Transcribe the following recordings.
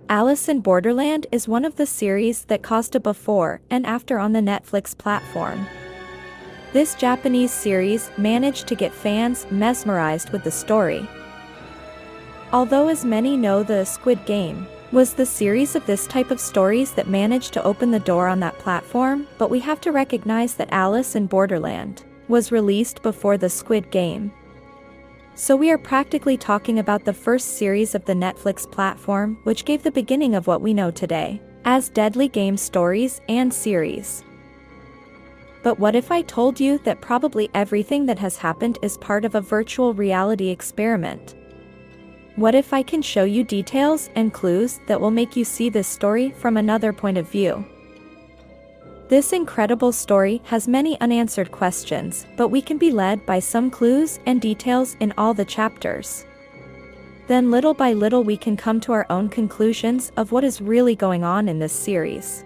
Alice in Borderland is one of the series that caused a before and after on the Netflix platform. This Japanese series managed to get fans mesmerized with the story. Although as many know, the Squid Game was the series of this type of stories that managed to open the door on that platform, but we have to recognize that Alice in Borderland was released before the Squid Game. So we are practically talking about the first series of the Netflix platform, which gave the beginning of what we know today as Deadly Game stories and series. But what if I told you that probably everything that has happened is part of a virtual reality experiment? What if I can show you details and clues that will make you see this story from another point of view? This incredible story has many unanswered questions, but we can be led by some clues and details in all the chapters. Then little by little we can come to our own conclusions of what is really going on in this series.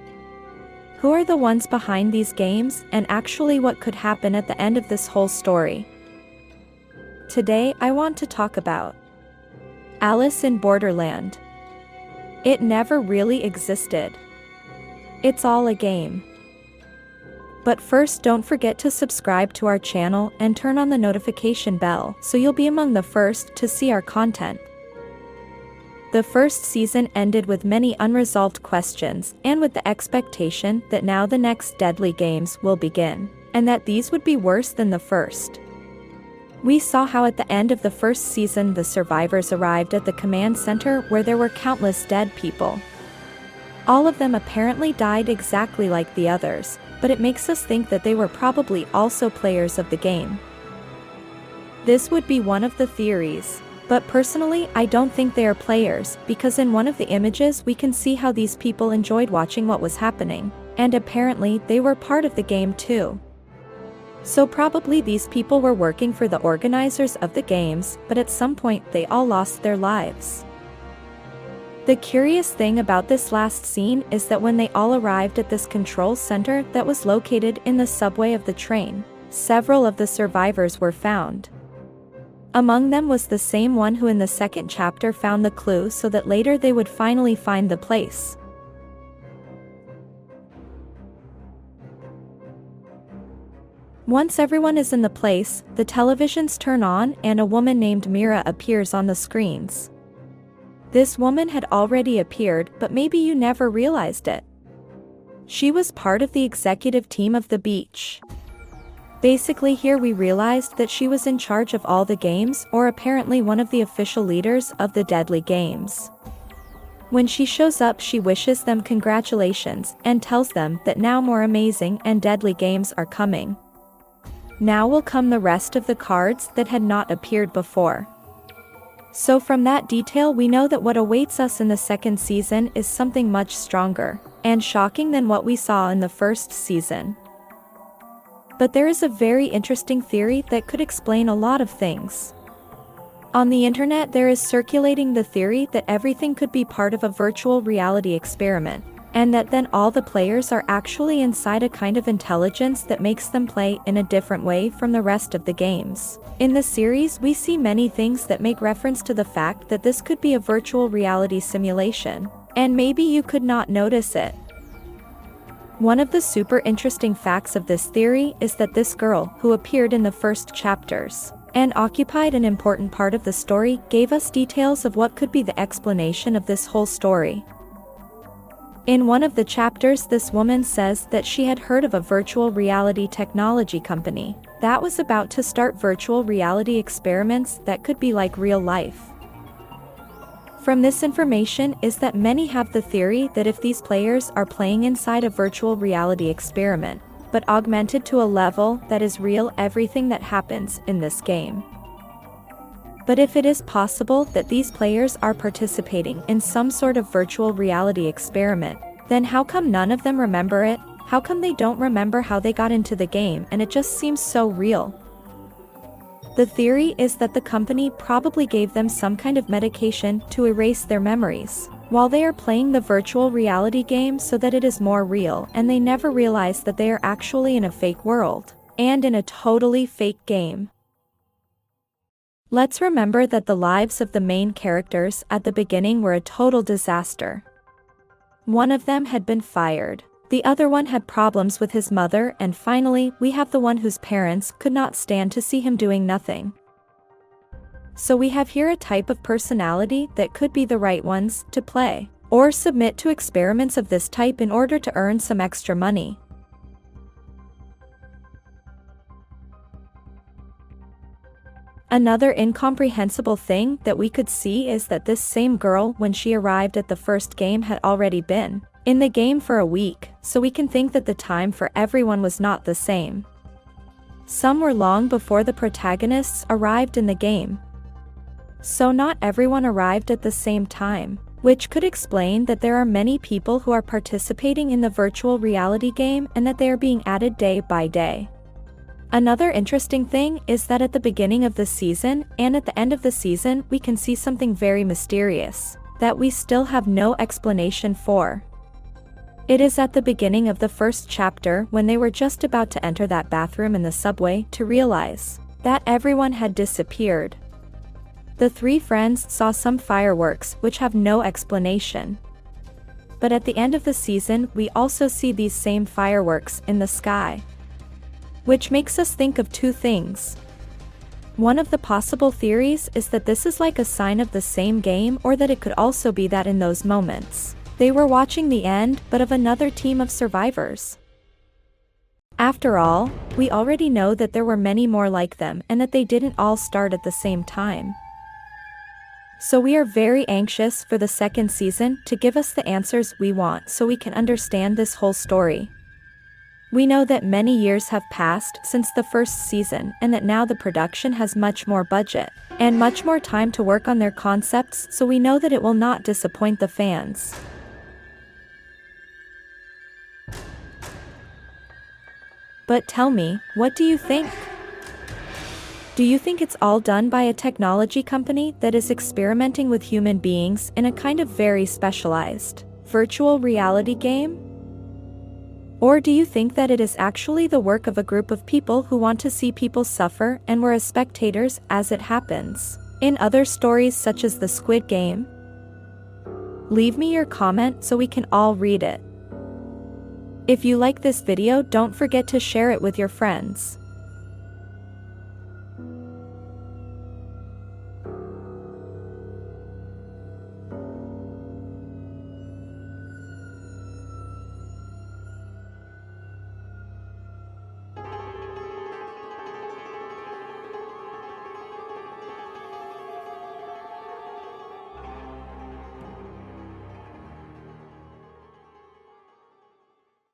Who are the ones behind these games, and actually what could happen at the end of this whole story? Today I want to talk about Alice in Borderland. It never really existed. It's all a game. But first, don't forget to subscribe to our channel and turn on the notification bell so you'll be among the first to see our content. The first season ended with many unresolved questions and with the expectation that now the next Deadly Games will begin, and that these would be worse than the first. We saw how at the end of the first season the survivors arrived at the command center where there were countless dead people. All of them apparently died exactly like the others, but it makes us think that they were probably also players of the game. This would be one of the theories, but personally I don't think they are players, because in one of the images we can see how these people enjoyed watching what was happening, and apparently they were part of the game too. So probably these people were working for the organizers of the games, but at some point they all lost their lives. The curious thing about this last scene is that when they all arrived at this control center that was located in the subway of the train, several of the survivors were found. Among them was the same one who in the second chapter found the clue so that later they would finally find the place. Once everyone is in the place, the televisions turn on and a woman named Mira appears on the screens. This woman had already appeared, but maybe you never realized it. She was part of the executive team of the beach. Basically here we realized that she was in charge of all the games, or apparently one of the official leaders of the Deadly Games. When she shows up she wishes them congratulations and tells them that now more amazing and deadly games are coming. Now will come the rest of the cards that had not appeared before. So from that detail we know that what awaits us in the second season is something much stronger and shocking than what we saw in the first season. But there is a very interesting theory that could explain a lot of things. On the internet there is circulating the theory that everything could be part of a virtual reality experiment, and that then all the players are actually inside a kind of intelligence that makes them play in a different way from the rest of the games. In the series we see many things that make reference to the fact that this could be a virtual reality simulation, and maybe you could not notice it. One of the super interesting facts of this theory is that this girl, who appeared in the first chapters and occupied an important part of the story, gave us details of what could be the explanation of this whole story. In one of the chapters this woman says that she had heard of a virtual reality technology company that was about to start virtual reality experiments that could be like real life. From this information is that many have the theory that if these players are playing inside a virtual reality experiment, but augmented to a level that is real everything that happens in this game. But if it is possible that these players are participating in some sort of virtual reality experiment, then how come none of them remember it? How come they don't remember how they got into the game and it just seems so real? The theory is that the company probably gave them some kind of medication to erase their memories while they are playing the virtual reality game so that it is more real and they never realize that they are actually in a fake world and in a totally fake game. Let's remember that the lives of the main characters at the beginning were a total disaster. One of them had been fired. The other one had problems with his mother, and finally, we have the one whose parents could not stand to see him doing nothing. So we have here a type of personality that could be the right ones to play, or submit to experiments of this type in order to earn some extra money. Another incomprehensible thing that we could see is that this same girl, when she arrived at the first game, had already been in the game for a week, so we can think that the time for everyone was not the same. Some were long before the protagonists arrived in the game. So not everyone arrived at the same time, which could explain that there are many people who are participating in the virtual reality game and that they are being added day by day. Another interesting thing is that at the beginning of the season and at the end of the season we can see something very mysterious that we still have no explanation for. It is at the beginning of the first chapter when they were just about to enter that bathroom in the subway to realize that everyone had disappeared. The three friends saw some fireworks which have no explanation. But at the end of the season we also see these same fireworks in the sky, which makes us think of two things. One of the possible theories is that this is like a sign of the same game, or that it could also be that in those moments they were watching the end but of another team of survivors. After all, we already know that there were many more like them and that they didn't all start at the same time. So we are very anxious for the second season to give us the answers we want so we can understand this whole story. We know that many years have passed since the first season and that now the production has much more budget and much more time to work on their concepts, so we know that it will not disappoint the fans. But tell me, what do you think? Do you think it's all done by a technology company that is experimenting with human beings in a kind of very specialized virtual reality game? Or do you think that it is actually the work of a group of people who want to see people suffer and were as spectators as it happens in other stories such as the Squid Game? Leave me your comment so we can all read it. If you like this video, don't forget to share it with your friends.